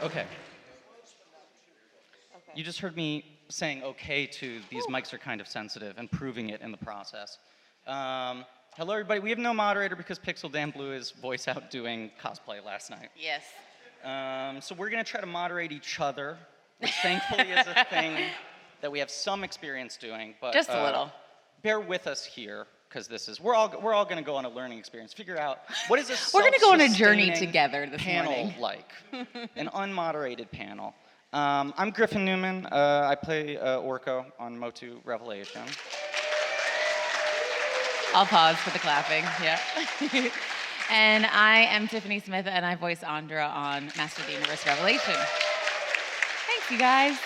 Okay. You just heard me saying okay to these mics are kind of sensitive and proving it in the process. Hello, everybody. We have no moderator because Pixel Dan blew his voice out doing cosplay last night. Yes. So we're going to try to moderate each other, which thankfully is a thing that we have some experience doing. But Just a little. Bear with us here, because we're all going to go on a learning experience. Figure out what is a We're going to go on a journey self-sustaining together this panel morning. like, an unmoderated panel. I'm Griffin Newman. I play Orko on MOTU Revelation. I'll pause for the clapping. Yeah. And I am Tiffany Smith, and I voice Andra on Master of the Universe Revelation. Thanks, you guys.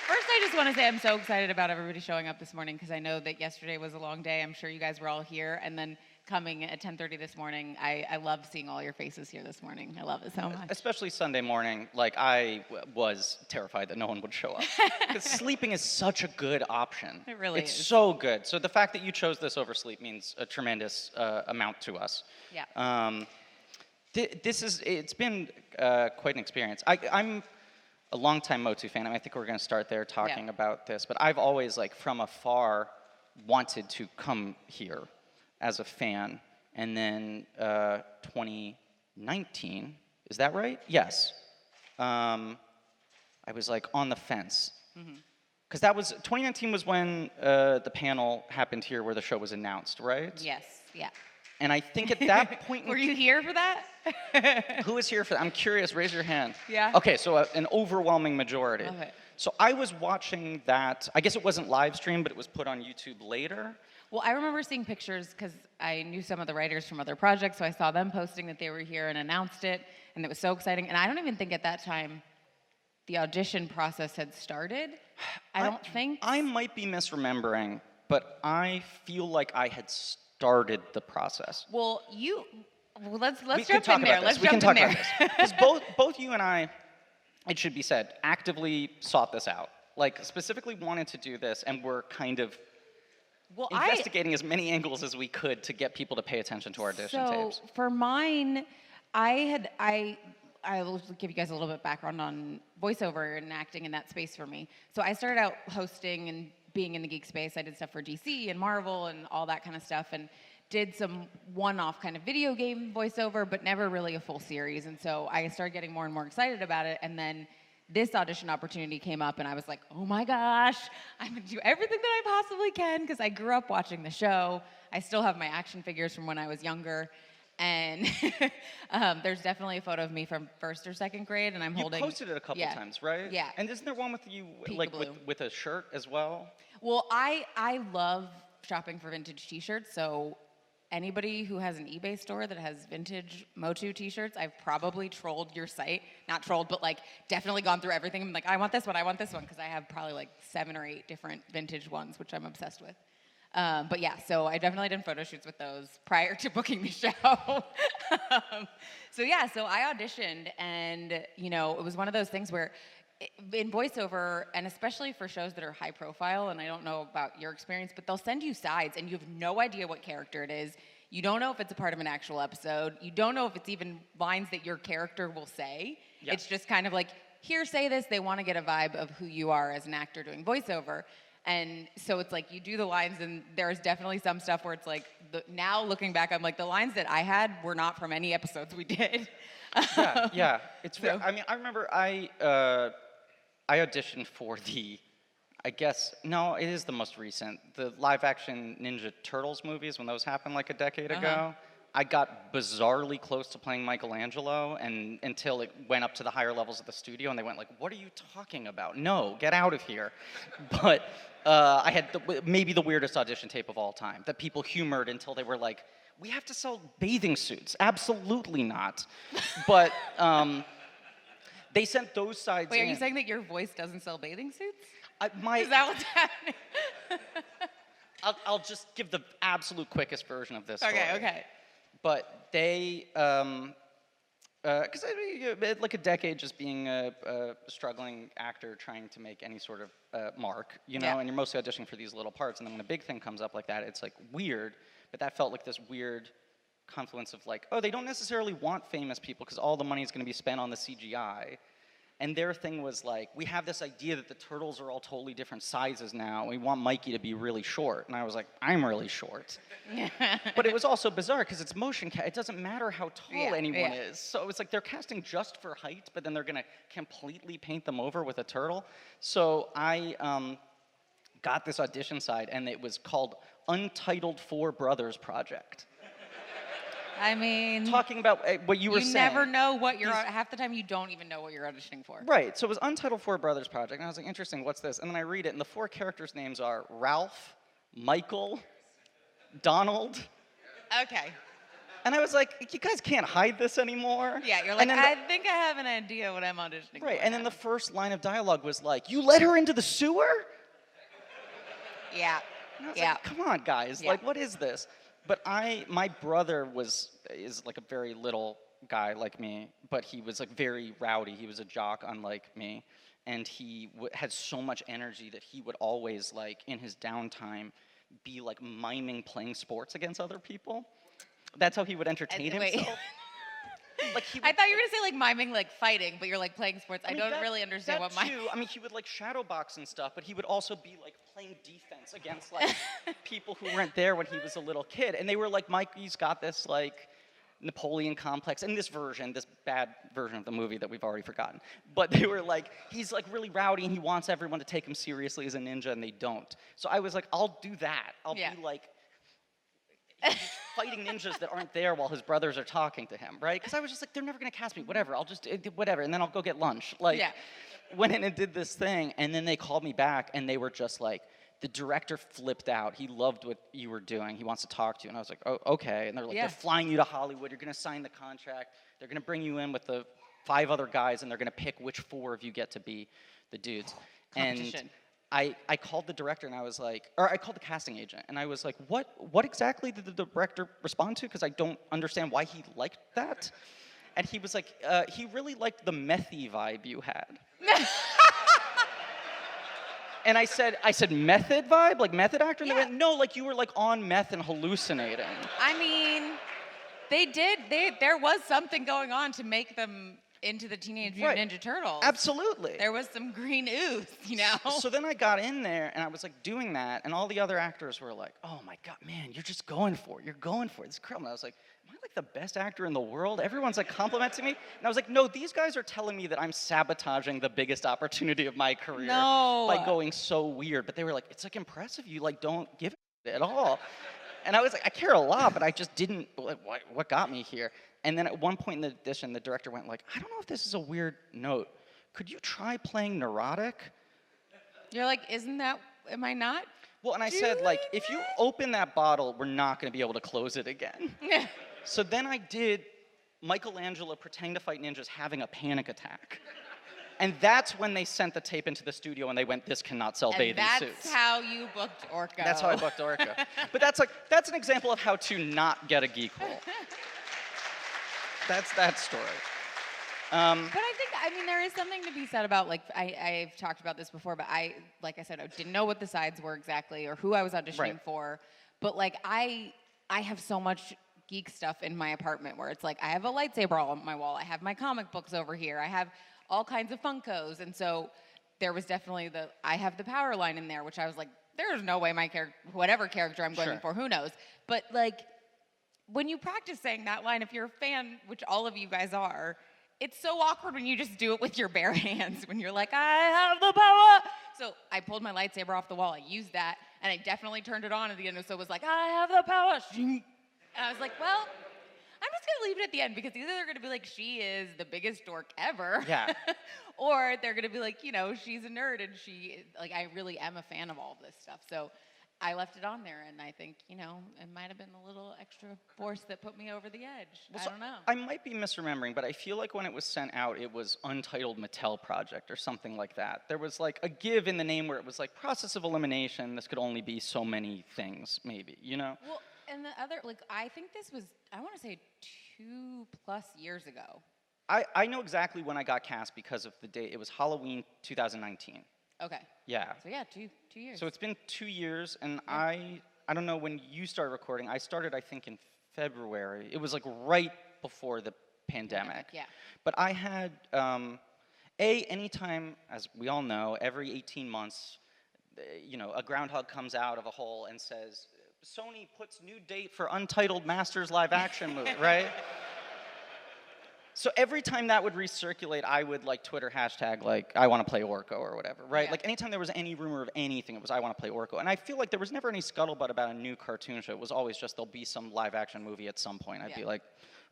First, I just want to say I'm so excited about everybody showing up this morning because I know that yesterday was a long day. I'm sure you guys were all here, and then coming at 10:30 this morning, I love seeing all your faces here this morning. I love it so much. Especially Sunday morning, like I was terrified that no one would show up. Because sleeping is such a good option. It really is. is. It's so good. So the fact that you chose this over sleep means a tremendous amount to us. Yeah. It's been quite an experience. I'm a longtime MOTU fan, and I think we're going to start there talking about this. But I've always, like, from afar, wanted to come here as a fan, and then 2019, is that right? Yes. I was like on the fence. Because 2019 was when the panel happened here where the show was announced, right? Yes, yeah. And I think at that point... Were you here for that? Who was here for that? I'm curious, raise your hand. Yeah. Okay, so an overwhelming majority. Love it. So I was watching that, I guess it wasn't live streamed, but it was put on YouTube later. Well, I remember seeing pictures because I knew some of the writers from other projects, so I saw them posting that they were here and announced it, and it was so exciting. And I don't even think at that time the audition process had started. I don't think. I might be misremembering, but I feel like I had started the process. Well, let's We jump can in there. talk about Let's this. We can jump talk in about there. this. Because both you and I, it should be said, actively sought this out. Like, specifically wanted to do this, and were kind of investigating as many angles as we could to get people to pay attention to our audition tapes. So for mine, I'll give you guys a little bit of background on voiceover and acting in that space for me. So I started out hosting and being in the geek space. I did stuff for DC and Marvel and all that kind of stuff, and did some one-off kind of video game voiceover, but never really a full series. And so I started getting more and more excited about it, and then this audition opportunity came up, and I was like, oh my gosh, I'm gonna do everything that I possibly can, because I grew up watching the show. I still have my action figures from when I was younger, and there's definitely a photo of me from first or second grade, and I'm holding... You posted it a couple times, right? Yeah. And isn't there one with you, like, with a shirt as well? Well, I love shopping for vintage t-shirts, so anybody who has an eBay store that has vintage MOTU t-shirts, I've probably trolled your site. Not trolled, but like definitely gone through everything. I'm like, I want this one, because I have probably like 7 or 8 different vintage ones, which I'm obsessed with. But yeah, so I definitely did photo shoots with those prior to booking the show. So I auditioned, and it was one of those things where in voiceover, and especially for shows that are high profile, and I don't know about your experience, but they'll send you sides and you have no idea what character it is. You don't know if it's a part of an actual episode. You don't know if it's even lines that your character will say. Yeah. It's just kind of like, here, say this. They want to get a vibe of who you are as an actor doing voiceover. And so it's like you do the lines, and there's definitely some stuff where it's like, now looking back, I'm like, the lines that I had were not from any episodes we did. Yeah. It's. So. I mean, I remember I auditioned for it is the most recent, the live-action Ninja Turtles movies, when those happened like a decade ago. I got bizarrely close to playing Michelangelo, and until it went up to the higher levels of the studio, and they went like, what are you talking about? No, get out of here. But I had maybe the weirdest audition tape of all time, that people humored until they were like, we have to sell bathing suits. Absolutely not. But... they sent those sides in. Wait, are you saying that your voice doesn't sell bathing suits? Is that what's happening? I'll just give the absolute quickest version of this story. Okay. But they, Because I mean, like a decade just being a struggling actor trying to make any sort of mark, you know, and you're mostly auditioning for these little parts, and then when a big thing comes up like that, it's like weird, but that felt like this weird confluence of like, oh, they don't necessarily want famous people because all the money is going to be spent on the CGI. And their thing was like, we have this idea that the turtles are all totally different sizes now. We want Mikey to be really short. And I was like, I'm really short. But it was also bizarre because it's motion it doesn't matter how tall anyone is. So it was like they're casting just for height, but then they're going to completely paint them over with a turtle. So I got this audition side, and it was called Untitled Four Brothers Project. I mean, talking about what you were saying. You never know what you're, half the time you don't even know what you're auditioning for. Right, so it was Untitled Four Brothers Project, and I was like, interesting, what's this? And then I read it, and the four characters' names are Ralph, Michael, Donald. Okay. And I was like, you guys can't hide this anymore. Yeah, you're like, I think I have an idea what I'm auditioning for. Right, and then the first line of dialogue was like, you let her into the sewer? Yeah. And I was like, come on, guys, like, what is this? But my brother is like a very little guy like me, but he was like very rowdy. He was a jock unlike me, and he had so much energy that he would always like in his downtime be like miming playing sports against other people. That's how he would entertain himself. Like I thought you were gonna say like miming, like fighting, but you're like playing sports. I don't really understand what miming. I mean, he would like shadow box and stuff, but he would also be like playing defense against like people who weren't there when he was a little kid, and they were like, Mikey's got this like Napoleon complex in this bad version of the movie that we've already forgotten. But they were like, he's like really rowdy and he wants everyone to take him seriously as a ninja, and they don't. So I was like, I'll do that. I'll be like. He's fighting ninjas that aren't there while his brothers are talking to him, right? Because I was just like, they're never going to cast me, whatever. I'll just, whatever, and then I'll go get lunch. Like, went in and did this thing, and then they called me back, and they were just like, the director flipped out. He loved what you were doing. He wants to talk to you. And I was like, oh, okay. And they're like, they're flying you to Hollywood. You're going to sign the contract. They're going to bring you in with the 5 other guys, and they're going to pick which 4 of you get to be the dudes. Competition. And I called the director and I was like, or I called the casting agent and I was like, what exactly did the director respond to? Because I don't understand why he liked that. And he was like, he really liked the methy vibe you had. And I said, method vibe? Like method actor? And they went, no, like you were like on meth and hallucinating. I mean, they did, there was something going on to make them into the Teenage Mutant Ninja Turtles. Absolutely. There was some green ooze, you know? So then I got in there, and I was, like, doing that, and all the other actors were like, oh, my God, man, you're just going for it. You're going for it. It's incredible. And I was like, am I, like, the best actor in the world? Everyone's, like, complimenting me. And I was like, no, these guys are telling me that I'm sabotaging the biggest opportunity of my career by going so weird. But they were like, it's, like, impressive. You, like, don't give it at all. And I was like, I care a lot, but I just didn't, like, what got me here? And then at one point in the audition, the director went like, I don't know if this is a weird note. Could you try playing neurotic? You're like, am I not? Well, and I said, like, if you open that bottle, we're not going to be able to close it again. So then I did Michelangelo pretending to fight ninjas having a panic attack. And that's when they sent the tape into the studio and they went, this cannot sell bathing suits. That's how you booked Orko. That's how I booked Orko. But that's an example of how to not get a geek role. That's that story. But I mean, there is something to be said about, like, I've talked about this before, but like I said, I didn't know what the sides were exactly or who I was auditioning for. But, like, I have so much geek stuff in my apartment where it's like, I have a lightsaber on my wall. I have my comic books over here. I have all kinds of Funkos. And so there was definitely I have the power line in there, which I was like, there's no way my whatever character I'm going for, who knows? But, like, when you practice saying that line, if you're a fan, which all of you guys are, it's so awkward when you just do it with your bare hands, when you're like, I have the power. So I pulled my lightsaber off the wall. I used that, and I definitely turned it on at the end. So it was like, I have the power. And I was like, well, I'm just going to leave it at the end, because either they're going to be like, she is the biggest dork ever. Yeah. Or they're going to be like, you know, she's a nerd, and I really am a fan of all of this stuff. So I left it on there, and I think, you know, it might have been a little extra force that put me over the edge. Well, I don't know. I might be misremembering, but I feel like when it was sent out, it was Untitled Mattel Project or something like that. There was like a give in the name where it was like process of elimination. This could only be so many things, maybe, you know? Well, and the other, like, I think this was, I want to say 2+ years ago. I know exactly when I got cast because of the date. It was Halloween 2019. Okay. Yeah. So yeah, two years. So it's been 2 years, and I don't know when you started recording. I started, I think, in February. It was like right before the pandemic. Yeah. But I had, anytime, as we all know, every 18 months, a groundhog comes out of a hole and says, Sony puts new date for Untitled Masters live action movie, right? So every time that would recirculate, I would like Twitter hashtag like I want to play Orko or whatever, right? Yeah. Like anytime there was any rumor of anything, it was I want to play Orko. And I feel like there was never any scuttlebutt about a new cartoon show. It was always just there'll be some live action movie at some point. I'd be like,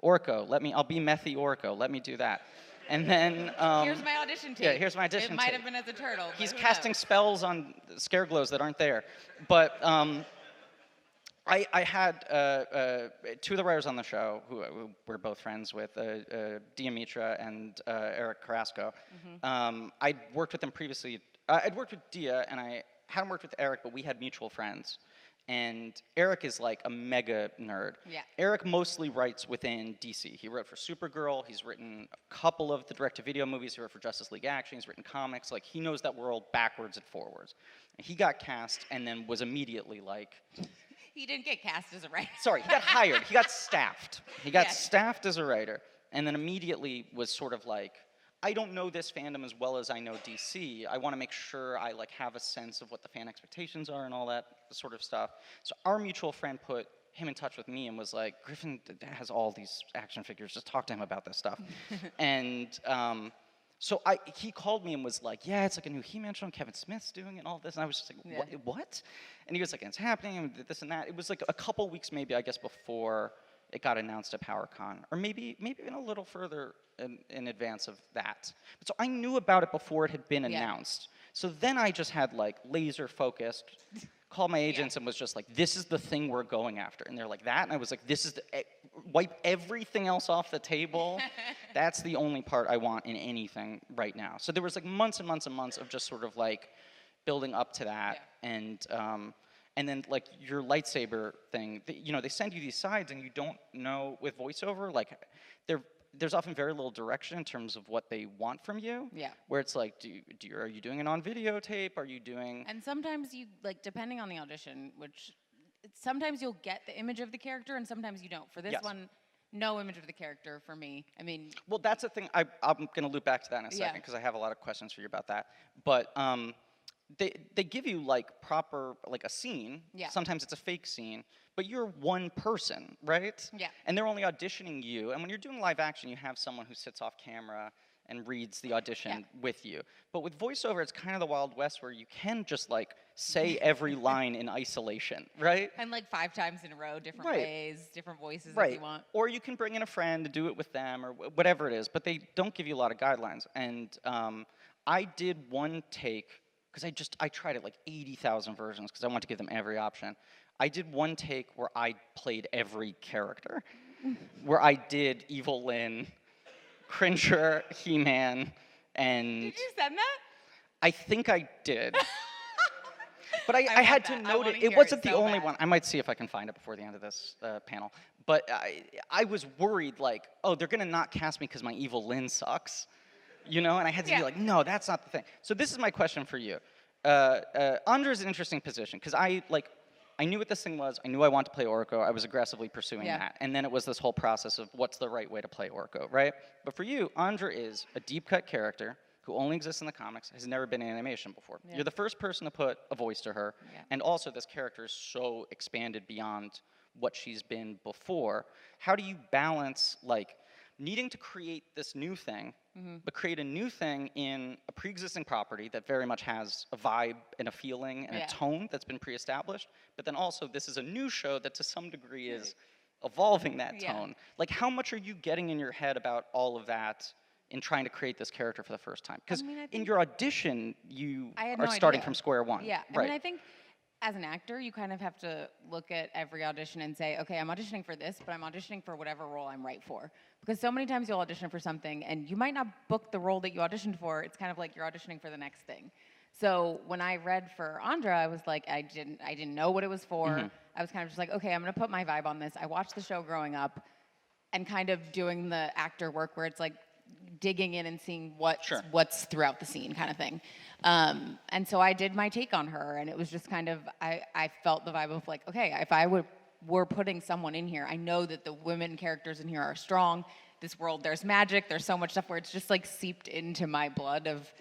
Orko, I'll be Methy Orko, let me do that. And then here's my audition tape. Yeah, here's my audition It might tape. have been as a turtle. He's who casting knows? spells on scareglows that aren't there. But I had two of the writers on the show who we're both friends with, Dia Mitra and Eric Carrasco. I'd worked with them previously. I'd worked with Dia, and I hadn't worked with Eric, but we had mutual friends. And Eric is like a mega nerd. Yeah. Eric mostly writes within DC. He wrote for Supergirl. He's written a couple of the direct-to-video movies. He wrote for Justice League Action. He's written comics. Like, he knows that world backwards and forwards. And he got cast and then was immediately like... He didn't get cast as a writer. Sorry, he got hired. He got staffed. He got Yes. staffed as a writer, and then immediately was sort of like, I don't know this fandom as well as I know DC. I want to make sure I like have a sense of what the fan expectations are and all that sort of stuff. So our mutual friend put him in touch with me and was like, Griffin has all these action figures. Just talk to him about this stuff. And so he called me and was like, yeah, it's like a new He-Man show, and Kevin Smith's doing it and all this. And I was just like, what? And he was like, it's happening, and this and that. It was like a couple weeks maybe, I guess, before it got announced at PowerCon. Or maybe even a little further in advance of that. But so I knew about it before it had been announced. So then I just had like laser focused, called my agents and was just like, this is the thing we're going after. And they're like, that? And I was like, this is wipe everything else off the table. That's the only part I want in anything right now. So there was like months and months and months of just sort of like building up to that. And then like your lightsaber thing, they send you these sides and you don't know with voiceover, like there's often very little direction in terms of what they want from you. Yeah. Where it's like, are you doing it on videotape? Are you doing? And sometimes you, like, depending on the audition, which sometimes you'll get the image of the character and sometimes you don't. For this one, no image of the character for me. I mean. Well, that's the thing. I'm going to loop back to that in a second because I have a lot of questions for you about that. But they give you like proper, like a scene. Yeah. Sometimes it's a fake scene. But you're one person, right? Yeah. And they're only auditioning you. And when you're doing live action, you have someone who sits off camera and reads the audition with you. But with voiceover, it's kind of the Wild West where you can just like say every line in isolation, right? And like 5 times in a row, different ways, different voices if you want. Or you can bring in a friend and do it with them or whatever it is. But they don't give you a lot of guidelines. And I did one take, because I tried it like 80,000 versions because I want to give them every option. I did one take where I played every character, where I did Evil Lynn, Cringer, He-Man, and... Did you send that? I think I did. But I had to note it. It wasn't the only one. I might see if I can find it before the end of this panel. But I was worried, like, oh, they're going to not cast me because my Evil Lynn sucks. And I had to be like, no, that's not the thing. So this is my question for you. Andre's an interesting position, because I knew what this thing was. I knew I wanted to play Orko. I was aggressively pursuing that. And then it was this whole process of what's the right way to play Orko, right? But for you, Andra is a deep-cut character who only exists in the comics, has never been in animation before. You're the first person to put a voice to her. And also, this character is so expanded beyond what she's been before. How do you balance, like, needing to create this new thing, but create a new thing in a pre-existing property that very much has a vibe and a feeling and a tone that's been pre-established, but then also this is a new show that to some degree is evolving that tone. Like, how much are you getting in your head about all of that in trying to create this character for the first time? Because in your audition, you are starting from square one. Yeah, I mean, I think as an actor, you kind of have to look at every audition and say, okay, I'm auditioning for this, but I'm auditioning for whatever role I'm right for. Because so many times you'll audition for something and you might not book the role that you auditioned for. It's kind of like you're auditioning for the next thing. So when I read for Andra, I was like, I didn't know what it was for. I was kind of just like, okay, I'm going to put my vibe on this. I watched the show growing up and kind of doing the actor work where it's like, digging in and seeing Sure. what's throughout the scene kind of thing. And so I did my take on her, and it was just kind of, I felt the vibe of like, okay, if I were putting someone in here, I know that the women characters in here are strong. This world, there's magic, there's so much stuff where it's just like seeped into my blood of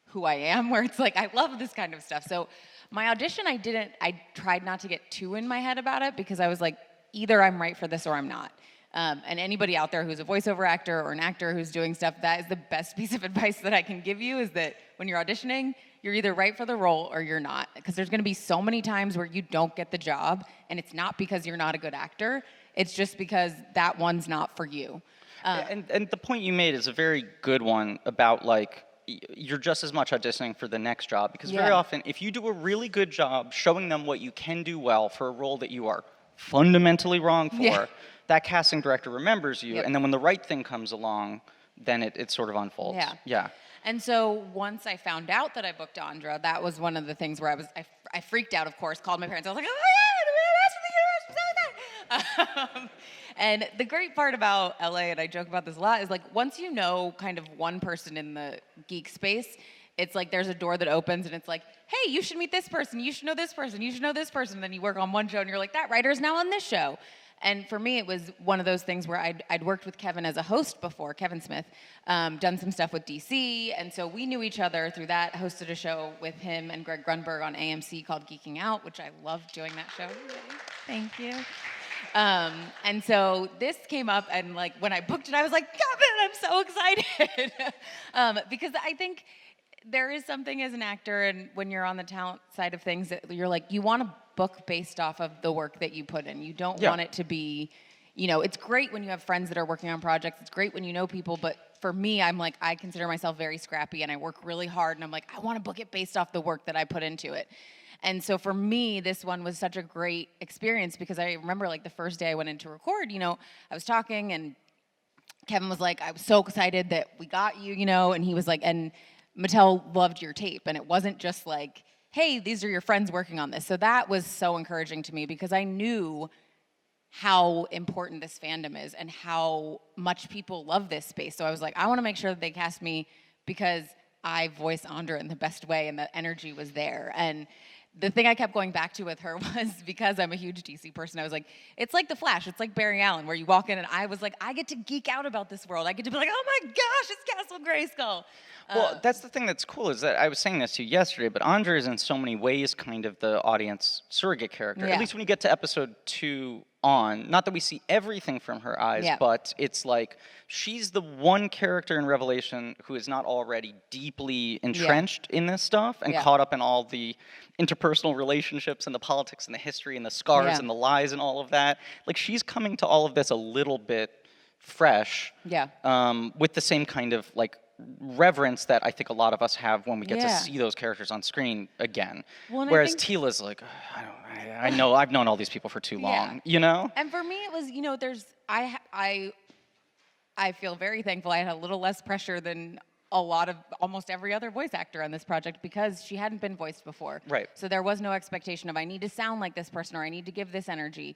who I am, where it's like, I love this kind of stuff. So my audition, I tried not to get too in my head about it, because I was like, either I'm right for this or I'm not. And anybody out there who's a voiceover actor or an actor who's doing stuff, that is the best piece of advice that I can give you, is that when you're auditioning, you're either right for the role or you're not. Because there's gonna be so many times where you don't get the job, and it's not because you're not a good actor, it's just because that one's not for you. And the point you made is a very good one about like, you're just as much auditioning for the next job, because very often if you do a really good job showing them what you can do well for a role that you are fundamentally wrong for, that casting director remembers you, and then when the right thing comes along, then it sort of unfolds. Yeah. And so once I found out that I booked Andra, that was one of the things where I freaked out, of course, called my parents. I was like, oh, and the great part about LA, and I joke about this a lot, is like once you know kind of one person in the geek space, it's like there's a door that opens and it's like, hey, you should meet this person, you should know this person, you should know this person. And then you work on one show and you're like, that writer's now on this show. And for me, it was one of those things where I'd worked with Kevin as a host before, Kevin Smith, done some stuff with DC, and so we knew each other through that, hosted a show with him and Greg Grunberg on AMC called Geeking Out, which I loved doing that show. Thank you. And so this came up, and like when I booked it, I was like, Kevin, I'm so excited. Because I think there is something as an actor, and when you're on the talent side of things, that you're like, you want to book based off of the work that you put in. You don't want it to be, it's great when you have friends that are working on projects. It's great when you know people, but for me, I'm like, I consider myself very scrappy, and I work really hard, and I'm like, I want to book it based off the work that I put into it. And so for me, this one was such a great experience, because I remember like the first day I went in to record, I was talking, and Kevin was like, I was so excited that we got you, and he was like, and Mattel loved your tape. And it wasn't just like, hey, these are your friends working on this. So that was so encouraging to me, because I knew how important this fandom is and how much people love this space. So I was like, I want to make sure that they cast me because I voice Andra in the best way, and the energy was there. And the thing I kept going back to with her was, because I'm a huge DC person, I was like, it's like The Flash, it's like Barry Allen, where you walk in and I was like, I get to geek out about this world. I get to be like, oh my gosh, it's Castle Grayskull. Well, that's the thing that's cool, is that I was saying this to you yesterday, but Andra is in so many ways kind of the audience surrogate character. At least when you get to episode 2 on, not that we see everything from her eyes, but it's like she's the one character in Revelation who is not already deeply entrenched in this stuff and caught up in all the interpersonal relationships and the politics and the history and the scars and the lies and all of that. Like, she's coming to all of this a little bit fresh, with the same kind of like reverence that I think a lot of us have when we get to see those characters on screen again. Well, whereas Tila's like, I know, I've known all these people for too long, And for me, it was, I feel very thankful I had a little less pressure than a lot of almost every other voice actor on this project, because she hadn't been voiced before. Right. So there was no expectation of I need to sound like this person or I need to give this energy.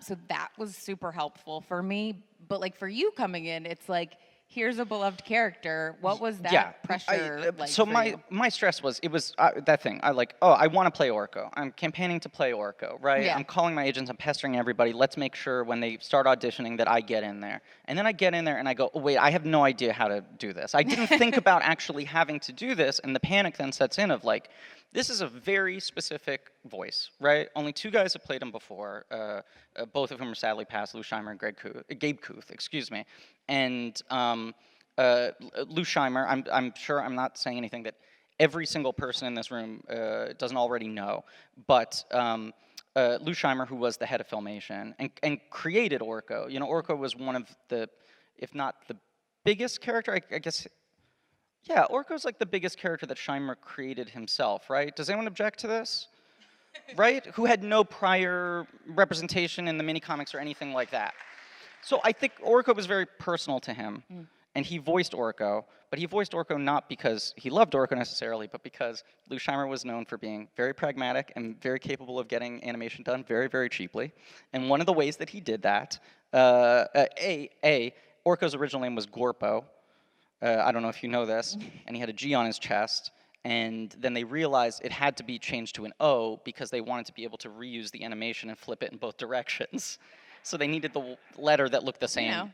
So that was super helpful for me. But like for you coming in, it's like, here's a beloved character. What was that pressure like? So my stress was, it was that thing. I want to play Orko. I'm campaigning to play Orko, right? I'm calling my agents. I'm pestering everybody. Let's make sure when they start auditioning that I get in there. And then I get in there and I go, oh, wait, I have no idea how to do this. I didn't think about actually having to do this. And the panic then sets in of like, this is a very specific voice, right? Only 2 guys have played him before, both of whom are sadly passed, Lou Scheimer and Gabe Kuth, excuse me. And Lou Scheimer, I'm sure I'm not saying anything that every single person in this room doesn't already know, but Lou Scheimer, who was the head of Filmation and created Orko. Orko was one of the, if not the biggest character, I guess. Yeah, Orko's like the biggest character that Scheimer created himself, right? Does anyone object to this? Right? Who had no prior representation in the mini-comics or anything like that. So I think Orko was very personal to him, and he voiced Orko, but he voiced Orko not because he loved Orko necessarily, but because Lou Scheimer was known for being very pragmatic and very capable of getting animation done very, very cheaply. And one of the ways that he did that, Orko's original name was Gorpo, I don't know if you know this, and he had a G on his chest. And then they realized it had to be changed to an O because they wanted to be able to reuse the animation and flip it in both directions. So they needed the letter that looked the same. You know.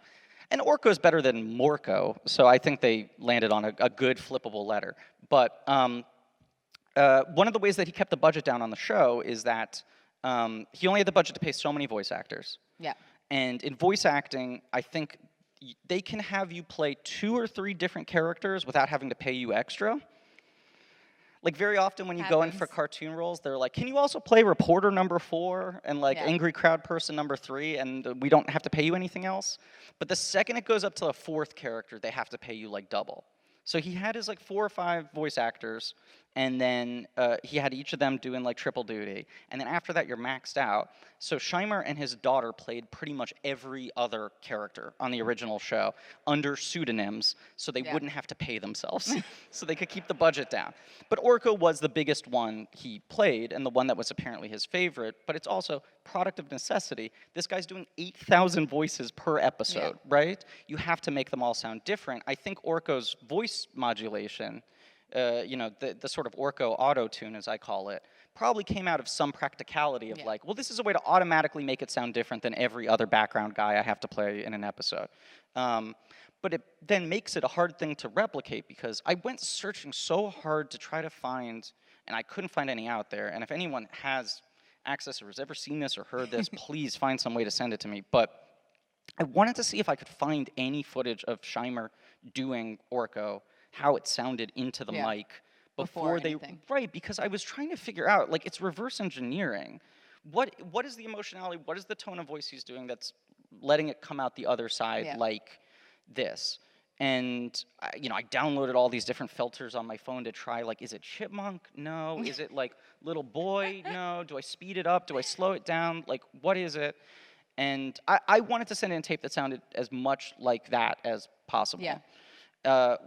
And Orko's better than Morko, so I think they landed on a good flippable letter. But one of the ways that he kept the budget down on the show is that he only had the budget to pay so many voice actors. Yeah. And in voice acting, I think they can have you play 2 or 3 different characters without having to pay you extra. Like, very often when you go in for cartoon roles, they're like, can you also play reporter number 4 and, like, angry crowd person number 3, and we don't have to pay you anything else? But the second it goes up to a 4th character, they have to pay you, like, double. So he had his, like, 4 or 5 voice actors, and then he had each of them doing, like, triple duty. And then after that, you're maxed out. So Scheimer and his daughter played pretty much every other character on the original show under pseudonyms, so they wouldn't have to pay themselves, so they could keep the budget down. But Orko was the biggest one he played, and the one that was apparently his favorite, but it's also product of necessity. This guy's doing 8,000 voices per episode, right? You have to make them all sound different. I think Orko's voice modulation, you know, the sort of Orko auto-tune, as I call it, probably came out of some practicality of like, well, this is a way to automatically make it sound different than every other background guy I have to play in an episode. But it then makes it a hard thing to replicate because I went searching so hard to try to find, and I couldn't find any out there. And if anyone has access or has ever seen this or heard this, please find some way to send it to me. But I wanted to see if I could find any footage of Scheimer doing Orko, how it sounded into the mic before they right, because I was trying to figure out, like, it's reverse engineering. What is the emotionality, what is the tone of voice he's doing that's letting it come out the other side like this? And you know, I downloaded all these different filters on my phone to try, like, is it chipmunk? No. Is it like little boy? No. Do I speed it up? Do I slow it down? Like, what is it? And I wanted to send in tape that sounded as much like that as possible.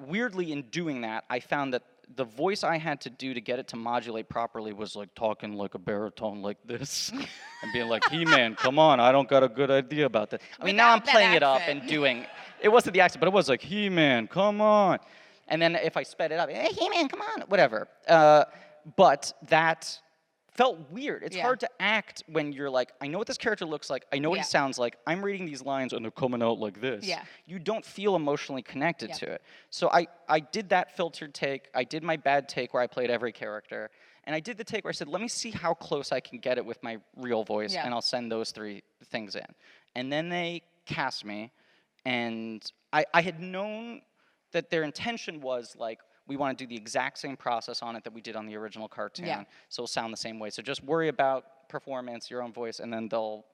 Weirdly, in doing that, I found that the voice I had to do to get it to modulate properly was like talking like a baritone like this and being like, He-Man, come on, I don't got a good idea about that. I mean, now I'm playing it up and doing, it wasn't the accent, but it was like, He-Man, come on. And then if I sped it up, hey, He-Man, come on, whatever. But that felt weird. It's hard to act when you're like, I know what this character looks like, I know what he sounds like, I'm reading these lines and they're coming out like this. You don't feel emotionally connected to it. So I did that filtered take, I did my bad take where I played every character, and I did the take where I said, let me see how close I can get it with my real voice, and I'll send those 3 things in. And then they cast me, and I had known that their intention was like, we want to do the exact same process on it that we did on the original cartoon, so it'll sound the same way. So just worry about performance, your own voice, and then they'll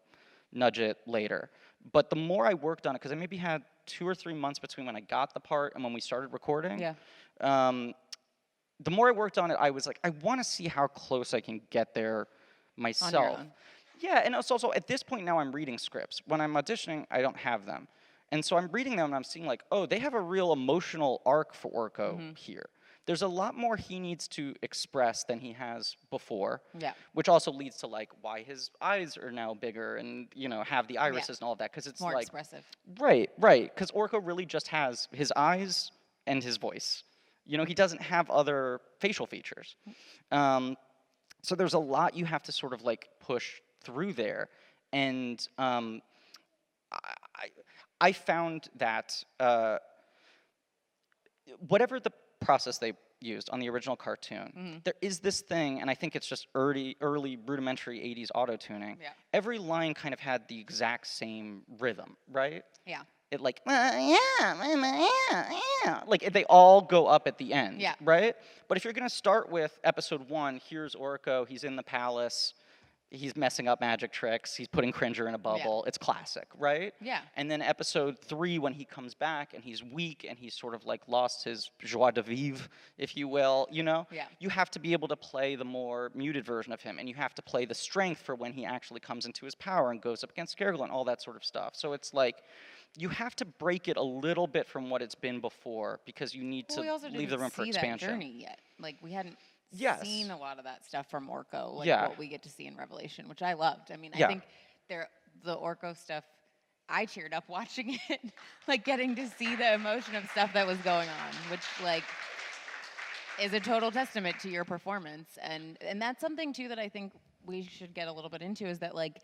nudge it later. But the more I worked on it, because I maybe had 2 or 3 months between when I got the part and when we started recording, the more I worked on it, I was like, I want to see how close I can get there myself. On your own. Yeah, and it's also, at this point now I'm reading scripts. When I'm auditioning, I don't have them. And so I'm reading them and I'm seeing like, oh, they have a real emotional arc for Orko here. There's a lot more he needs to express than he has before. Which also leads to like why his eyes are now bigger and, you know, have the irises and all of that, because it's more like expressive. Right, because Orko really just has his eyes and his voice. You know, he doesn't have other facial features. So there's a lot you have to sort of like push through there. And I found that whatever the process they used on the original cartoon, there is this thing, and I think it's just early rudimentary 80s auto-tuning. Every line kind of had the exact same rhythm, right? It like, like they all go up at the end, right? But if you're going to start with episode 1, here's Orko, he's in the palace, he's messing up magic tricks, he's putting Cringer in a bubble, it's classic, right? And then episode 3, when he comes back and he's weak and he's sort of like lost his joie de vivre, if you will, you know? You have to be able to play the more muted version of him, and you have to play the strength for when he actually comes into his power and goes up against Scareglow and all that sort of stuff. So it's like, you have to break it a little bit from what it's been before, because you need to leave the room for expansion. That journey yet. Like, we hadn't seen a lot of that stuff from Orko, like what we get to see in Revelation, which I loved. I mean, I think the Orko stuff I cheered up watching it, like getting to see the emotion of stuff that was going on, which like is a total testament to your performance. And that's something too that I think we should get a little bit into, is that like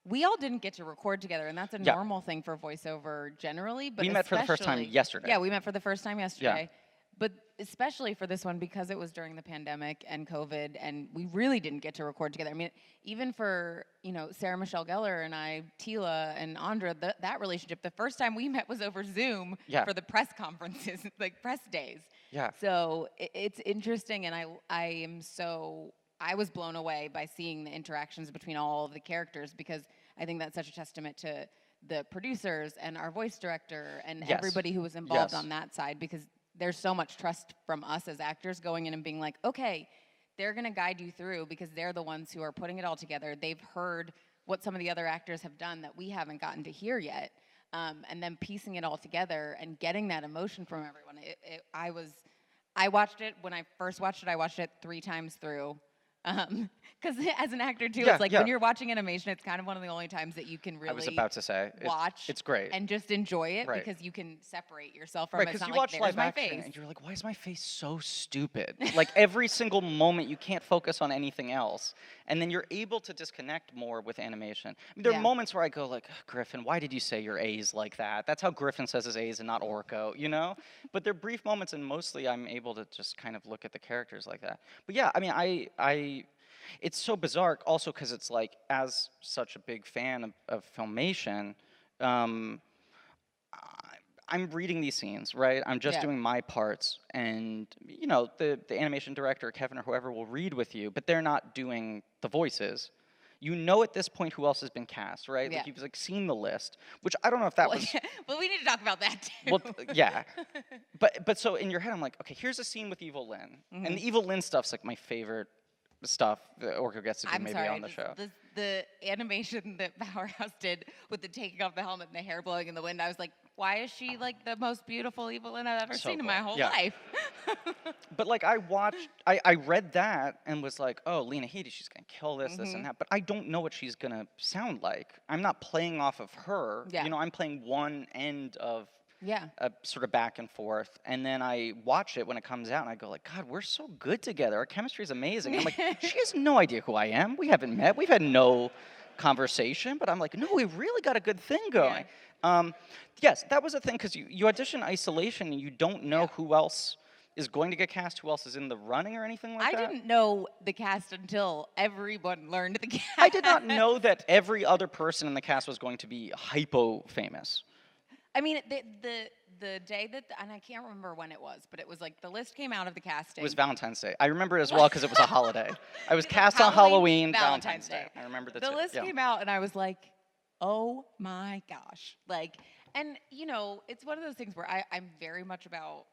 we all didn't get to record together, and that's a normal thing for voiceover generally. But we met for the first time yesterday. Yeah, we met for the first time yesterday. But especially for this one, because it was during the pandemic and COVID, and we really didn't get to record together. I mean, even for, Sarah Michelle Gellar and I, Tila and Andra, that relationship, the first time we met was over Zoom for the press conferences, like press days. Yeah. So it's interesting, and I was blown away by seeing the interactions between all of the characters, because I think that's such a testament to the producers and our voice director and everybody who was involved on that side, because there's so much trust from us as actors going in and being like, okay, they're going to guide you through, because they're the ones who are putting it all together. They've heard what some of the other actors have done that we haven't gotten to hear yet, and then piecing it all together and getting that emotion from everyone. I watched it, when I first watched it, I watched it 3 times through. Because as an actor too, it's like when you're watching animation, it's kind of one of the only times that you can really I was about to say, watch. It's great. And just enjoy it, because you can separate yourself from it. Because It's you not watch like, live there's my action face. and you're like, why is my face so stupid? Like every single moment, you can't focus on anything else, and then you're able to disconnect more with animation. I mean, there are moments where I go like, Griffin, why did you say your A's like that? That's how Griffin says his A's and not Orko, But they're brief moments, and mostly I'm able to just kind of look at the characters like that. But yeah, I mean, it's so bizarre also because it's like, as such a big fan of filmation, I'm reading these scenes, right? I'm just doing my parts, and the animation director, Kevin or whoever, will read with you, but they're not doing the voices. At this point who else has been cast, right? Like you've seen the list, which I don't know if that was. Well, we need to talk about that too. Well, yeah, but so in your head I'm like, okay, here's a scene with Evil Lynn, and the Evil Lynn stuff's like my favorite stuff that Orko gets to do on the show. The animation that Powerhouse did with the taking off the helmet and the hair blowing in the wind, I was like, why is she like the most beautiful Evil Lynn I've ever seen in my whole life? But like I read that and was like, oh, Lena Headey, she's gonna kill this and that, but I don't know what she's gonna sound like. I'm not playing off of her. I'm playing one end of a sort of back and forth, and then I watch it when it comes out, and I go like, God, we're so good together. Our chemistry is amazing. I'm like, she has no idea who I am. We haven't met. We've had no conversation, but I'm like, no, we really got a good thing going. Yes, that was a thing, because you audition Isolation, and you don't know who else is going to get cast, who else is in the running or anything like that. I didn't know the cast until everyone learned the cast. I did not know that every other person in the cast was going to be hypo-famous. I mean, the day that, and I can't remember when it was, but it was like the list came out of the casting. It was Valentine's Day. I remember it as well because it was a holiday. I was cast on Halloween, Valentine's Day. I remember the list came out, and I was like, oh my gosh. Like, and it's one of those things where I'm very much about,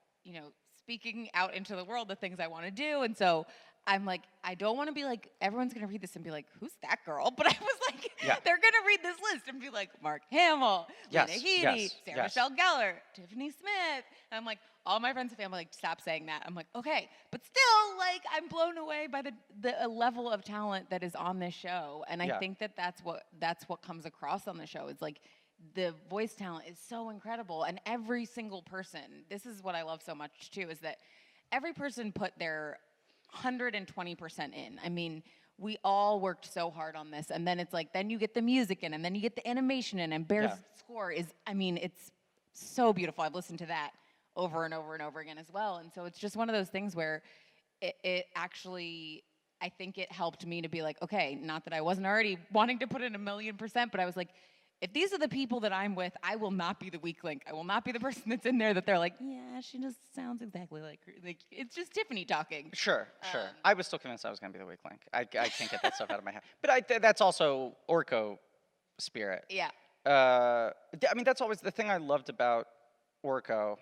speaking out into the world the things I want to do. And so I'm like, I don't want to be like, everyone's going to read this and be like, who's that girl? But I was like, they're going to read this list and be like, Mark Hamill, Lena Headey, Sarah Michelle Gellar, Tiffany Smith. And I'm like, all my friends and family, like, stop saying that. I'm like, okay. But still, like, I'm blown away by the level of talent that is on this show. And I think that's what comes across on the show. It's like, the voice talent is so incredible. And every single person, this is what I love so much too, is that every person put their 120% in. I mean, we all worked so hard on this, and then it's like, then you get the music in, and then you get the animation in, and Bear's score is, I mean, it's so beautiful. I've listened to that over and over and over again as well, and so it's just one of those things where it actually, I think it helped me to be like, okay, not that I wasn't already wanting to put in 1,000,000%, but I was like, if these are the people that I'm with, I will not be the weak link. I will not be the person that's in there that they're like, yeah, she just sounds exactly like her. Like, it's just Tiffany talking. Sure. I was still convinced I was going to be the weak link. I can't get that stuff out of my head. But that's also Orko spirit. Yeah. I mean, that's always the thing I loved about Orko.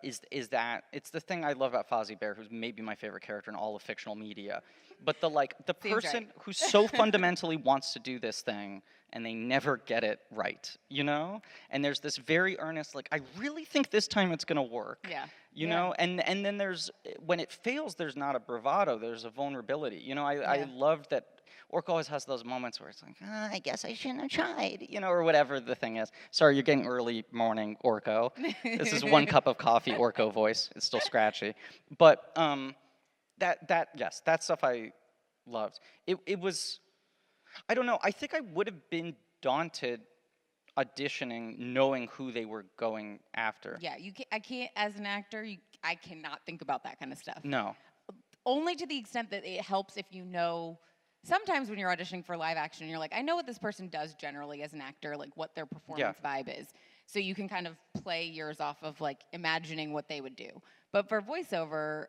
Is that it's the thing I love about Fozzie Bear, who's maybe my favorite character in all of fictional media. But the person who so fundamentally wants to do this thing, and they never get it right, And there's this very earnest, like, I really think this time it's gonna work. Yeah. You know? And then when it fails, there's not a bravado, there's a vulnerability. I loved that Orko always has those moments where it's like, I guess I shouldn't have tried, or whatever the thing is. Sorry, you're getting early morning Orko. This is 1 cup of coffee Orko voice. It's still scratchy. But yes, that stuff I loved. It was, I don't know, I think I would have been daunted auditioning knowing who they were going after. Yeah, I can't, as an actor, I cannot think about that kind of stuff. No. Only to the extent that it helps if you know, sometimes when you're auditioning for live action, you're like, I know what this person does generally as an actor, like what their performance vibe is. So you can kind of play yours off of like imagining what they would do. But for voiceover,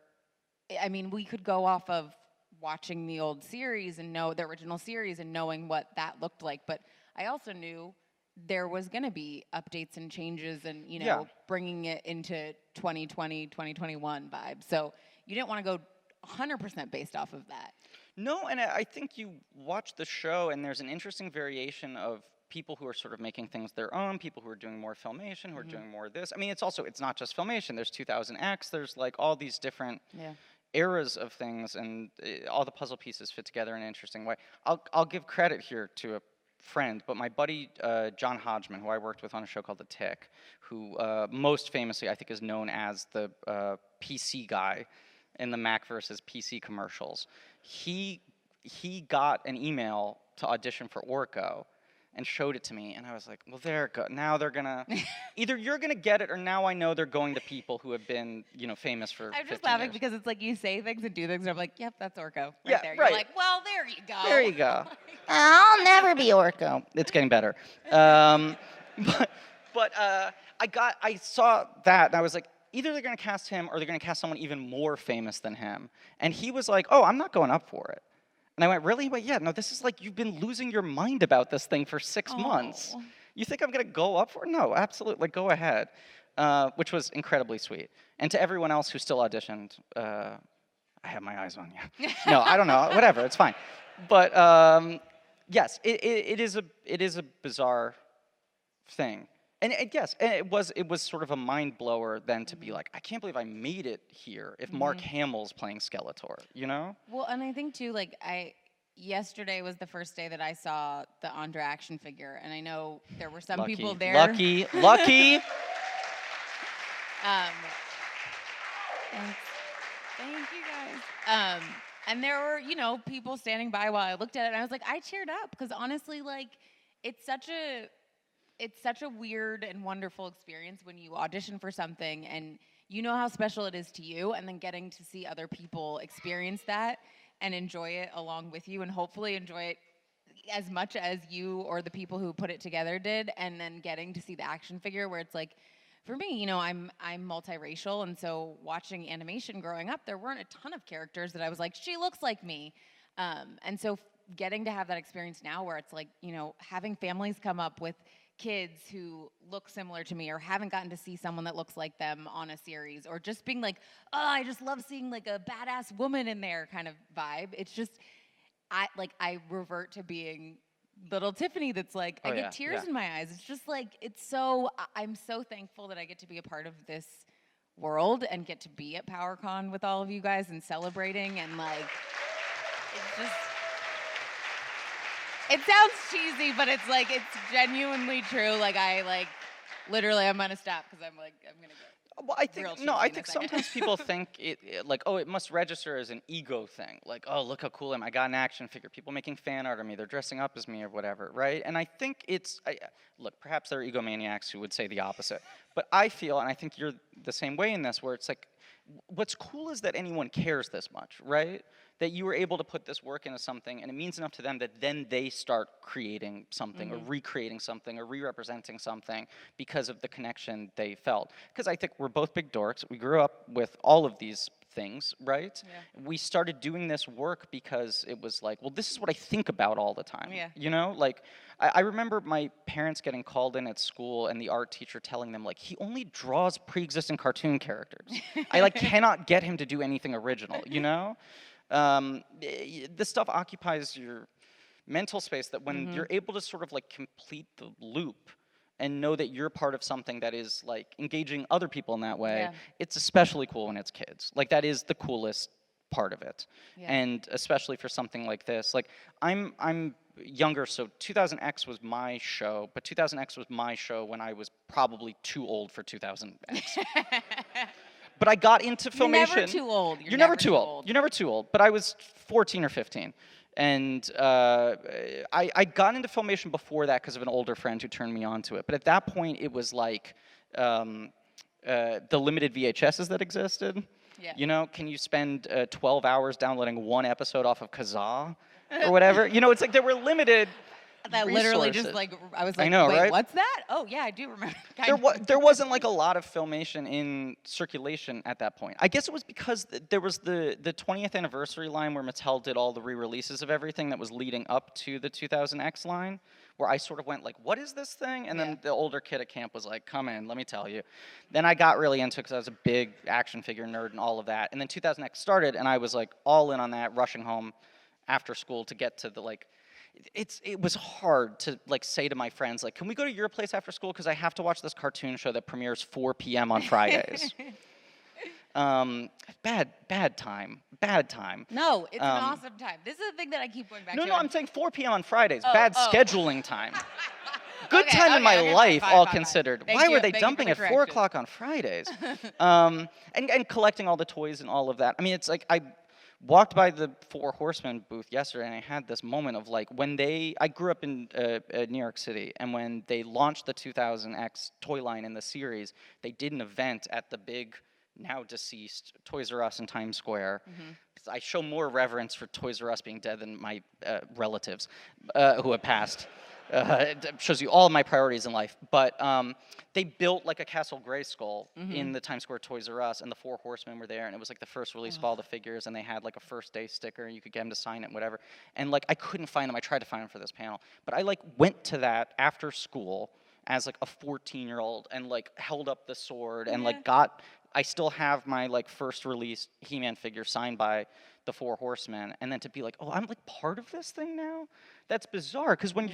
I mean, we could go off of watching the old series and know the original series and knowing what that looked like. But I also knew there was going to be updates and changes and, bringing it into 2020, 2021 vibe. So you didn't want to go 100% based off of that. No, and I think you watch the show and there's an interesting variation of people who are sort of making things their own, people who are doing more filmation, who are doing more of this. I mean, it's not just filmation. There's 2000X. There's like all these different eras of things, and all the puzzle pieces fit together in an interesting way. I'll give credit here to a friend, but my buddy John Hodgman, who I worked with on a show called The Tick, who most famously I think is known as the PC guy in the Mac versus PC commercials. He got an email to audition for Orko and showed it to me, and I was like, well, now they're gonna, either you're gonna get it, or now I know they're going to people who have been, famous for 15 I'm just laughing years. because it's like you say things and do things, and I'm like, yep, that's Orko there. Right. You're like, well, there you go. There you go. I'll never be Orko. It's getting better. But I saw that, and I was like, either they're gonna cast him, or they're gonna cast someone even more famous than him. And he was like, oh, I'm not going up for it. And I went, really? But yeah, no, this is like, you've been losing your mind about this thing for 6 months. You think I'm going to go up for it? No, absolutely, go ahead. Which was incredibly sweet. And to everyone else who still auditioned, I have my eyes on you. No, I don't know, whatever, it's fine. But yes, it is a bizarre thing. And yes, and it was sort of a mind blower then to be like, I can't believe I made it here if Mark Hamill's playing Skeletor, Well, and I think too, like yesterday was the first day that I saw the Andra action figure, and I know there were some people there. Lucky. Thank you guys. And there were, people standing by while I looked at it, and I was like, I cheered up because honestly, like, it's such a weird and wonderful experience when you audition for something and you know how special it is to you, and then getting to see other people experience that and enjoy it along with you, and hopefully enjoy it as much as you or the people who put it together did, and then getting to see the action figure where it's like, for me, I'm multiracial, and so watching animation growing up, there weren't a ton of characters that I was like, she looks like me. And so getting to have that experience now where it's like, having families come up with kids who look similar to me or haven't gotten to see someone that looks like them on a series, or just being like, oh, I just love seeing like a badass woman in there kind of vibe. It's just, I revert to being little Tiffany that's like, I get tears in my eyes. It's just like, I'm so thankful that I get to be a part of this world and get to be at PowerCon with all of you guys and celebrating, and like, it's just, it sounds cheesy, but it's like, it's genuinely true. Like, literally, I'm gonna stop because I'm going to go. Well, I think sometimes people think like, oh, it must register as an ego thing. Like, oh, look how cool I am. I got an action figure. People making fan art of me. They're dressing up as me or whatever, right? And I think look, perhaps there are egomaniacs who would say the opposite. But I feel, and I think you're the same way in this, where it's like, what's cool is that anyone cares this much, right? That you were able to put this work into something, and it means enough to them that then they start creating something, or recreating something, or re-representing something because of the connection they felt. Because I think we're both big dorks. We grew up with all of these things, right? Yeah. We started doing this work because it was like, well, this is what I think about all the time. Yeah. Like, I remember my parents getting called in at school and the art teacher telling them, like, he only draws pre-existing cartoon characters. I cannot get him to do anything original, This stuff occupies your mental space, that when you're able to sort of complete the loop and know that you're part of something that is engaging other people in that way, it's especially cool when it's kids. That is the coolest part of it. Yeah. And especially for something like this, like I'm younger, so 2000X was my show, but 2000X was my show when I was probably too old for 2000X. But I got into filmation. You're never too old. You're never too old. You're never too old. But I was 14 or 15. And I got into filmation before that because of an older friend who turned me on to it. But at that point, it was like the limited VHSs that existed. Yeah. You know, can you spend 12 hours downloading one episode off of Kazaa or whatever? You know, it's like there were limited That resources. literally just like, I was like, I know, wait, right? what's that? Oh, yeah, I do remember. There wasn't like a lot of filmation in circulation at that point. I guess it was because there was the 20th anniversary line where Mattel did all the re-releases of everything that was leading up to the 2000X line, where I sort of went like, what is this thing? And then the older kid at camp was like, come in, let me tell you. Then I got really into it because I was a big action figure nerd and all of that. And then 2000X started, and I was like all in on that, rushing home after school to get to the like, it was hard to like say to my friends like, can we go to your place after school because I have to watch this cartoon show that premieres 4 p.m. on Fridays. Bad time. No, it's an awesome time. This is the thing that I keep going back to. No, I'm saying 4 p.m. on Fridays. Bad scheduling time. Good Okay, time in my life, all fine. considered. Thank Why you- were they thank you dumping for at the 4 correction. o'clock on Fridays? And collecting all the toys and all of that. I mean, it's like I walked by the Four Horsemen booth yesterday, and I had this moment of like when I grew up in New York City, and when they launched the 2000X toy line in the series, they did an event at the big, now deceased Toys R Us in Times Square. I show more reverence for Toys R Us being dead than my relatives who have passed. It shows you all of my priorities in life. But they built like a Castle Grayskull in the Times Square Toys R Us, and the Four Horsemen were there, and it was like the first release of all the figures, and they had like a first day sticker, and you could get them to sign it and whatever. And like I couldn't find them. I tried to find them for this panel, but I like went to that after school as like a 14-year-old and like held up the sword and like I still have my like first release He-Man figure signed by the Four Horsemen, and then to be like, oh, I'm like part of this thing now? That's bizarre, because when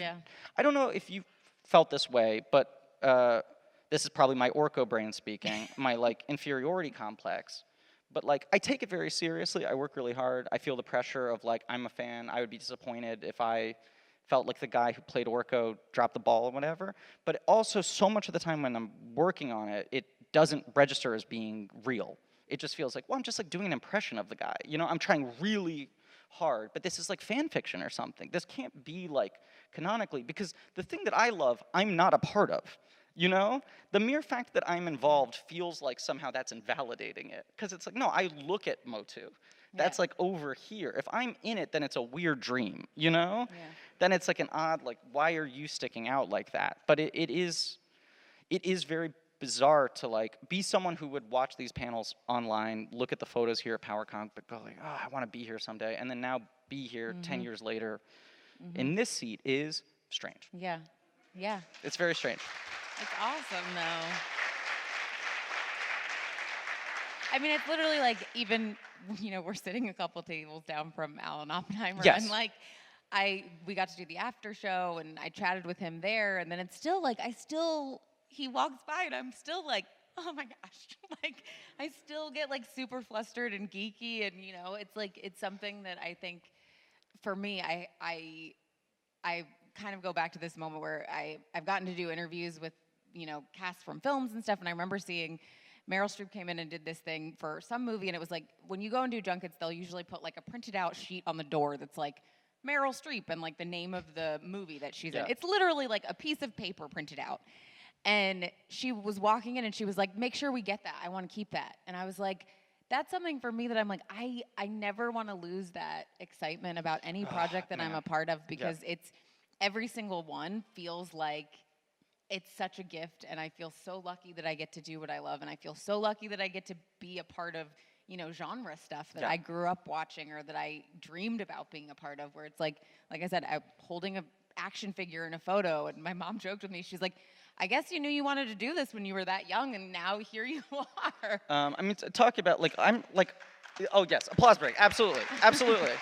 I don't know if you felt this way, but this is probably my Orko brain speaking, my like inferiority complex, but like I take it very seriously. I work really hard. I feel the pressure of like, I'm a fan. I would be disappointed if I felt like the guy who played Orko dropped the ball or whatever. But also so much of the time when I'm working on it, it doesn't register as being real. It just feels like, well, I'm just like doing an impression of the guy. You know, I'm trying really hard, but this is like fan fiction or something. This can't be like canonically, because the thing that I love, I'm not a part of. You know, the mere fact that I'm involved feels like somehow that's invalidating it, because it's like, no, I look at MOTU. That's like over here. If I'm in it, then it's a weird dream, you know? Then it's like an odd, like, why are you sticking out like that? But it is very bizarre to like be someone who would watch these panels online, look at the photos here at PowerCon, but go like, oh, I want to be here someday, and then now be here 10 years later in this seat is strange. Yeah. It's very strange. It's awesome, though. I mean, it's literally like even, you know, we're sitting a couple tables down from Alan Oppenheimer. Yes. And like, we got to do the after show, and I chatted with him there. And then it's still like, he walks by, and I'm still like, oh my gosh. Like, I still get like super flustered and geeky. And, you know, it's like, it's something that I think for me, I kind of go back to this moment where I've gotten to do interviews with, you know, casts from films and stuff, and I remember seeing Meryl Streep came in and did this thing for some movie, and it was like, when you go and do junkets, they'll usually put like a printed out sheet on the door that's like Meryl Streep and like the name of the movie that she's in. It's literally like a piece of paper printed out. And she was walking in and she was like, make sure we get that. I want to keep that. And I was like, that's something for me that I'm like, I never want to lose that excitement about any project that I'm a part of, because it's every single one feels like it's such a gift, and I feel so lucky that I get to do what I love, and I feel so lucky that I get to be a part of, you know, genre stuff that I grew up watching or that I dreamed about being a part of, where it's like I said, I'm holding an action figure in a photo, and my mom joked with me, she's like, I guess you knew you wanted to do this when you were that young, and now here you are. I mean, talking about, like, I'm, like, oh, yes, applause break, absolutely, absolutely.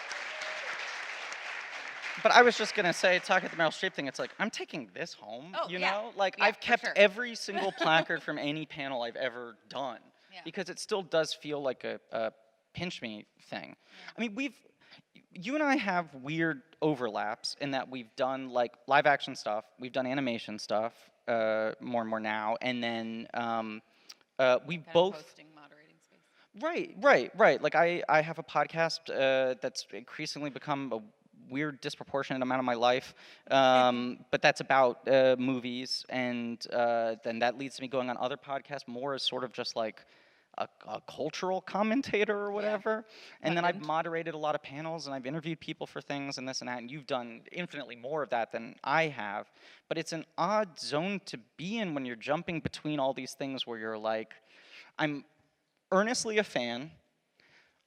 But I was just going to say, talking at the Meryl Streep thing, it's like, I'm taking this home, you know? Like, I've kept every single placard from any panel I've ever done, because it still does feel like a pinch me thing. I mean, you and I have weird overlaps in that we've done like live action stuff, we've done animation stuff more and more now, and then we Kind of both. hosting, moderating space. Right. Like I have a podcast that's increasingly become a weird disproportionate amount of my life, but that's about movies, and then that leads to me going on other podcasts more as sort of just like a cultural commentator or whatever. And then I've moderated a lot of panels and I've interviewed people for things and this and that, and you've done infinitely more of that than I have. But it's an odd zone to be in when you're jumping between all these things where you're like, I'm earnestly a fan.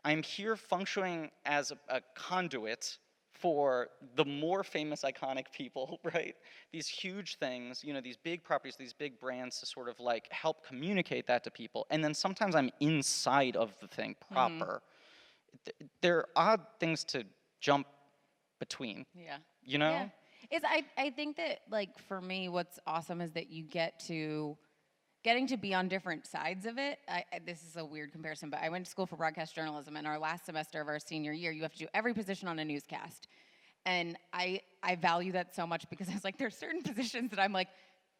I'm here functioning as a conduit for the more famous, iconic people, right? These huge things, you know, these big properties, these big brands to sort of like help communicate that to people. And then sometimes I'm inside of the thing proper. They're odd things to jump between. Yeah. You know? Yeah. I think that, like, for me, what's awesome is that you getting to be on different sides of it. This is a weird comparison, but I went to school for broadcast journalism, and our last semester of our senior year, you have to do every position on a newscast. And I value that so much because I was like, there's certain positions that I'm like,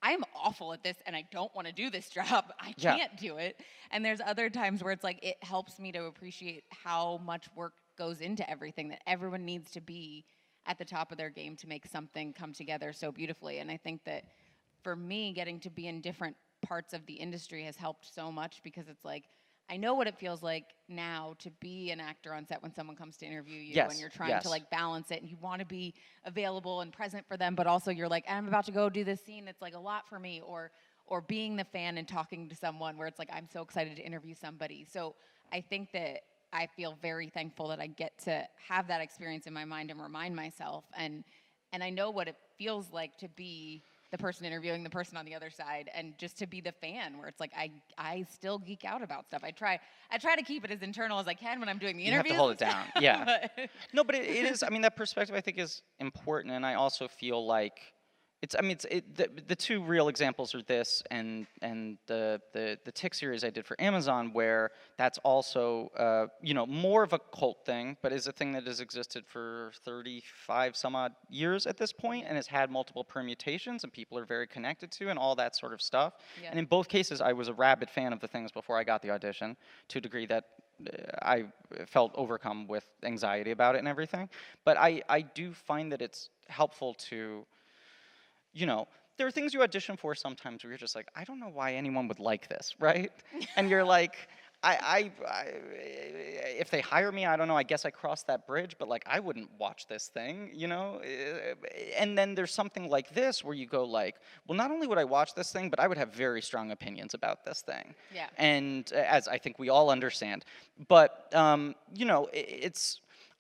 I'm awful at this and I don't want to do this job. I can't do it. And there's other times where it's like, it helps me to appreciate how much work goes into everything, that everyone needs to be at the top of their game to make something come together so beautifully. And I think that for me, getting to be in different parts of the industry has helped so much because it's like, I know what it feels like now to be an actor on set when someone comes to interview you and you're trying to like balance it and you want to be available and present for them, but also you're like, I'm about to go do this scene that's like a lot for me, or being the fan and talking to someone where it's like, I'm so excited to interview somebody. So I think that I feel very thankful that I get to have that experience in my mind and remind myself, and I know what it feels like to be the person interviewing the person on the other side, and just to be the fan where it's like I still geek out about stuff. I try to keep it as internal as I can when I'm doing the interviews. You have to hold it down. Yeah. No, but it is, I mean, that perspective I think is important, and I also feel like the two real examples are this and the Tick series I did for Amazon, where that's also more of a cult thing, but is a thing that has existed for 35 some odd years at this point, and has had multiple permutations, and people are very connected to, and all that sort of stuff. Yeah. And in both cases, I was a rabid fan of the things before I got the audition, to a degree that I felt overcome with anxiety about it and everything. But I do find that it's helpful to, there are things you audition for sometimes where you're just like, I don't know why anyone would like this, right? And you're like, if they hire me, I don't know, I guess I crossed that bridge, but like, I wouldn't watch this thing, And then there's something like this where you go like, well, not only would I watch this thing, but I would have very strong opinions about this thing. Yeah. And as I think we all understand. But,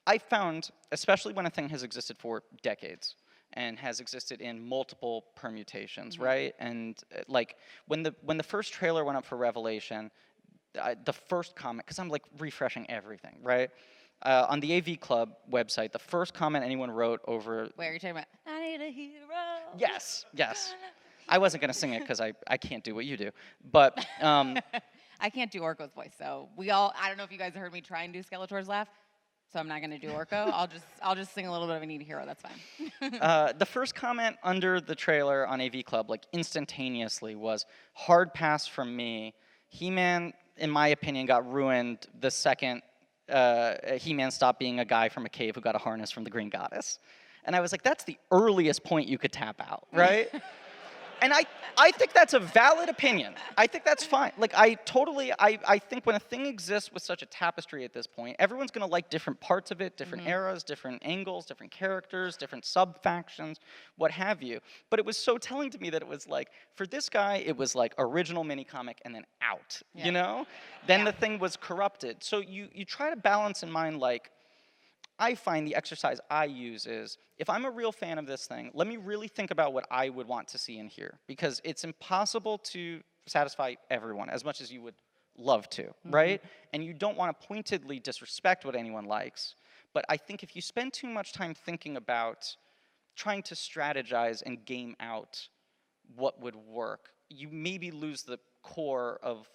I found, especially when a thing has existed for decades, and has existed in multiple permutations, right? And like when the first trailer went up for Revelation, the first comment, because I'm like refreshing everything, right? On the AV Club website, the first comment anyone wrote over. Wait, are you talking about, I need a hero? Yes. I wasn't going to sing it because I can't do what you do. But. I can't do Orko's voice, so I don't know if you guys heard me try and do Skeletor's laugh. So I'm not going to do Orko. I'll just sing a little bit of I Need a Hero. That's fine. The first comment under the trailer on AV Club, like instantaneously, was hard pass from me. He-Man, in my opinion, got ruined the second He-Man stopped being a guy from a cave who got a harness from the Green Goddess. And I was like, that's the earliest point you could tap out, right? And I think that's a valid opinion. I think that's fine. Like, I think when a thing exists with such a tapestry at this point, everyone's going to like different parts of it, different eras, different angles, different characters, different sub-factions, what have you. But it was so telling to me that it was like, for this guy, it was like original mini-comic and then out, Then the thing was corrupted. So you try to balance in mind, like, I find the exercise I use is, if I'm a real fan of this thing, let me really think about what I would want to see in here. Because it's impossible to satisfy everyone as much as you would love to, right? And you don't want to pointedly disrespect what anyone likes. But I think if you spend too much time thinking about trying to strategize and game out what would work, you maybe lose the core of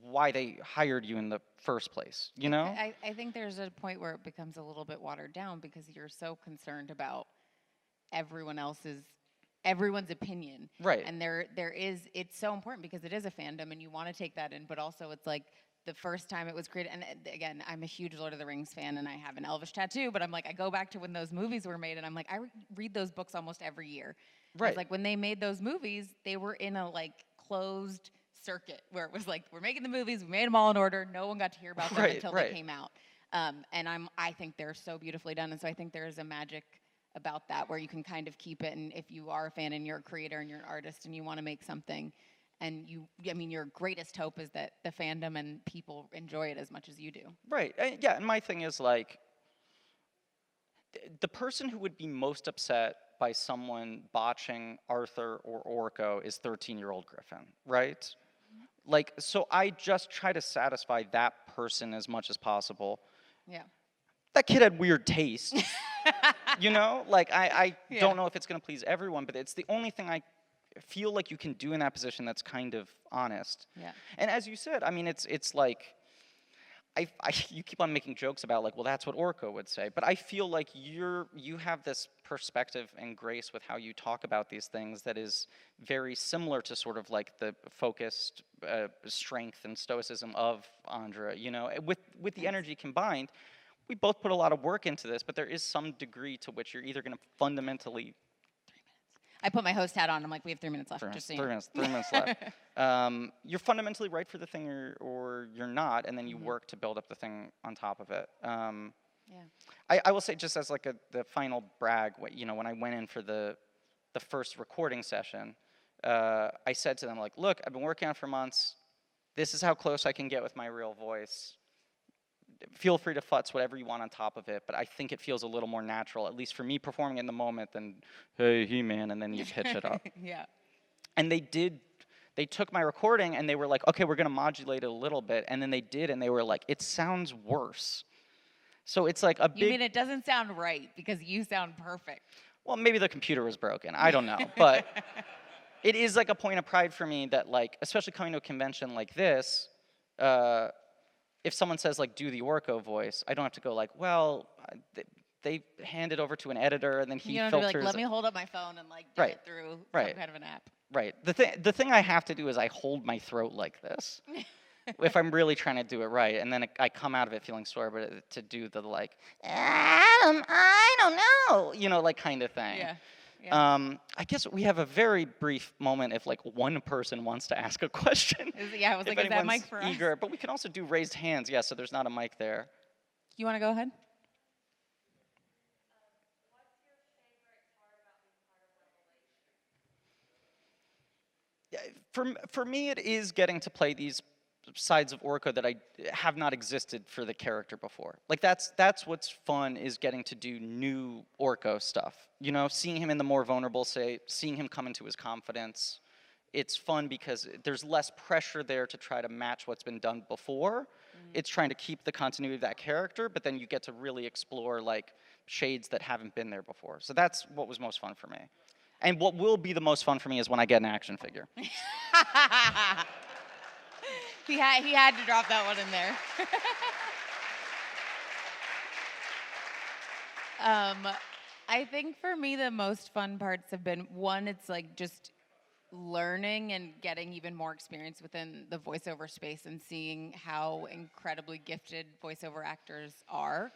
why they hired you in the first place, you know? I think there's a point where it becomes a little bit watered down because you're so concerned about everyone's opinion. Right. And it's so important because it is a fandom and you want to take that in, but also it's like the first time it was created. And again, I'm a huge Lord of the Rings fan and I have an Elvish tattoo, but I'm like, I go back to when those movies were made and I'm like, I read those books almost every year. Right. It's like when they made those movies, they were in a like closed circuit where it was like, we're making the movies, we made them all in order. No one got to hear about them until they came out. And I think they're so beautifully done. And so I think there's a magic about that where you can kind of keep it. And if you are a fan and you're a creator and you're an artist and you want to make something and your greatest hope is that the fandom and people enjoy it as much as you do. Right. Yeah. And my thing is like, the person who would be most upset by someone botching Arthur or Orko is 13-year-old Griffin, right? Like, so I just try to satisfy that person as much as possible. Yeah. That kid had weird taste. You know? Like, I don't know if it's going to please everyone, but it's the only thing I feel like you can do in that position that's kind of honest. Yeah. And as you said, I mean, it's like, you keep on making jokes about like, well, that's what Orko would say, but I feel like you have this perspective and grace with how you talk about these things that is very similar to sort of like the focused strength and stoicism of Andra. You know, with the energy combined, we both put a lot of work into this, but there is some degree to which you're either going to fundamentally. I put my host hat on. I'm like, we have 3 minutes left. Just so you know. 3 minutes left. You're fundamentally right for the thing or you're not, and then you work to build up the thing on top of it. I will say, just as like the final brag, you know, when I went in for the first recording session, I said to them, like, look, I've been working on it for months. This is how close I can get with my real voice. Feel free to futz whatever you want on top of it, but I think it feels a little more natural, at least for me performing in the moment, than, hey, He-Man, and then you pitch it up. Yeah. And they took my recording and they were like, okay, we're going to modulate it a little bit. And then they did, and they were like, it sounds worse. So it's like a big... You mean it doesn't sound right because you sound perfect? Well, maybe the computer was broken. I don't know. But it is like a point of pride for me that, like, especially coming to a convention like this, if someone says, like, do the Orko voice, I don't have to go like, well, they hand it over to an editor and then he filters. You don't have to be like, let me hold up my phone and, like, get it through some kind of an app. Right. The thing I have to do is I hold my throat like this if I'm really trying to do it right. And then I come out of it feeling sore, but to do the, like, I don't know, you know, like, kind of thing. Yeah. I guess we have a very brief moment if like one person wants to ask a question. I was like, is that mic for eager, us? But we can also do raised hands, yeah, so there's not a mic there. You want to go ahead? What's your favorite part about being part of Revelation? For me, it is getting to play these sides of Orko that I have not existed for the character before. Like that's what's fun, is getting to do new Orko stuff. You know, seeing him in the more vulnerable state, seeing him come into his confidence. It's fun because there's less pressure there to try to match what's been done before. It's trying to keep the continuity of that character, but then you get to really explore like shades that haven't been there before. So that's what was most fun for me. And what will be the most fun for me is when I get an action figure. He had to drop that one in there. I think for me the most fun parts have been, one, it's like just learning and getting even more experience within the voiceover space and seeing how incredibly gifted voiceover actors are.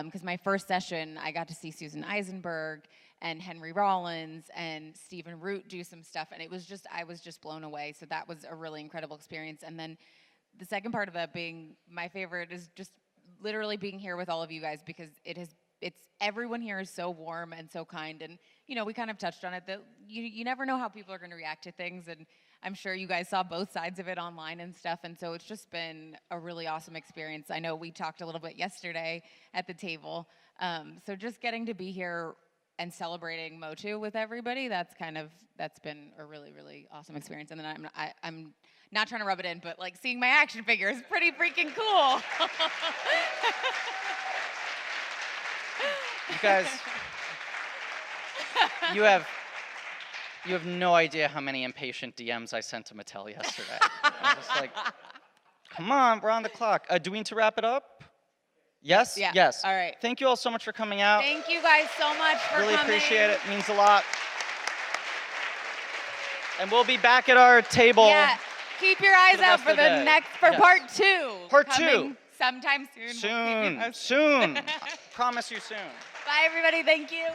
Because my first session, I got to see Susan Eisenberg and Henry Rollins and Stephen Root do some stuff, and I was just blown away. So that was a really incredible experience. And then the second part of that being my favorite is just literally being here with all of you guys, because it's everyone here is so warm and so kind. And you know, we kind of touched on it that you never know how people are going to react to things, and I'm sure you guys saw both sides of it online and stuff, and so it's just been a really awesome experience. I know we talked a little bit yesterday at the table, so just getting to be here and celebrating MOTU with everybody, that's been a really, really awesome experience. And then I'm not trying to rub it in, but like seeing my action figure is pretty freaking cool. You guys, you have no idea how many impatient DMs I sent to Mattel yesterday. I was just like, Come on, we're on the clock. Do we need to wrap it up? Yes? Yeah. Yes. All right. Thank you all so much for coming out. Thank you guys so much for Really coming. appreciate it. Means a lot. And we'll be back at our table. Yeah. Keep your eyes the out rest for of the the day. next, for Yes. part 2. Part coming 2. Sometime soon. We'll keep you Soon. posted. Soon. Promise you soon. Bye, everybody. Thank you.